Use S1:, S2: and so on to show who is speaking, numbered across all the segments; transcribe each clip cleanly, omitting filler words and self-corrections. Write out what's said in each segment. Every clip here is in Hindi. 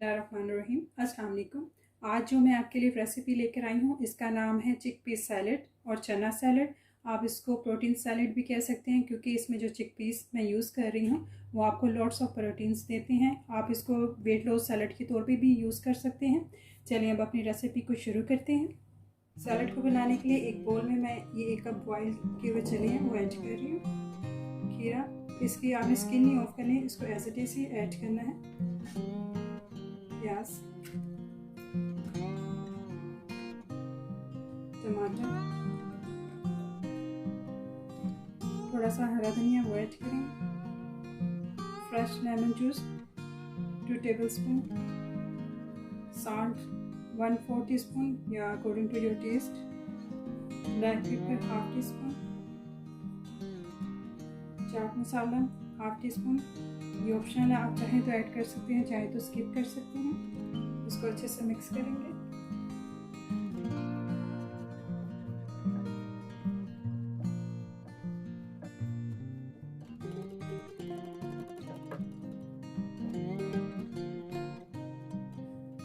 S1: बिस्मिल्लाहिर्रहमानिर्रहीम। अस्सलाम वालेकुम। आज जो मैं आपके लिए रेसिपी लेकर आई हूँ इसका नाम है चिकपीस सैलेड और चना सैलेड। आप इसको प्रोटीन सैलेड भी कह सकते हैं क्योंकि इसमें जो चिकपीस मैं यूज़ कर रही हूँ वो आपको लॉट्स ऑफ प्रोटीन्स देते हैं। आप इसको वेट लॉस सैलेड के तौर पे भी यूज़ कर सकते हैं। चलिए अब अपनी रेसिपी को शुरू करते हैं। सैलेड को बनाने के लिए एक बोल में मैं ये 1 कप बॉयल किए हुए चने हैं वो ऐड कर रही हूँ। खीरा, इसकी आपने स्किन नहीं ऑफ करनी है, इसको एज इट इज ही ऐड करना है। प्याज, टमाटर, थोड़ा सा हरा धनिया वो ऐड करें। Fresh lemon juice 2 tablespoon, salt 1/4 teaspoon या according to your taste, black pepper 1/2 teaspoon, chaat masala 1/2 teaspoon. ये ऑप्शनल है, आप चाहें तो ऐड कर सकते हैं, चाहे तो स्किप कर सकते हैं। इसको अच्छे से मिक्स करेंगे।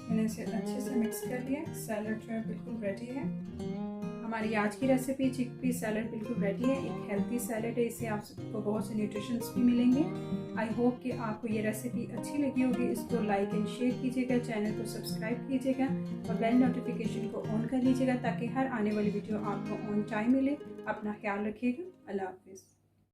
S1: मैंने इसे अच्छे से मिक्स कर लिया। सैलड जो है बिल्कुल रेडी है। हमारी आज की रेसिपी चिकपीस सैलड बिल्कुल रेडी है। एक हेल्थी सैलड है, इससे आपको बहुत से न्यूट्रिशंस भी मिलेंगे। आई होप कि आपको ये रेसिपी अच्छी लगी होगी। इसको लाइक एंड शेयर कीजिएगा, चैनल को सब्सक्राइब कीजिएगा और बेल नोटिफिकेशन को ऑन कर लीजिएगा ताकि हर आने वाली वीडियो आपको ऑन टाइम मिले। अपना ख्याल रखिएगा। अल्लाह हाफिज़।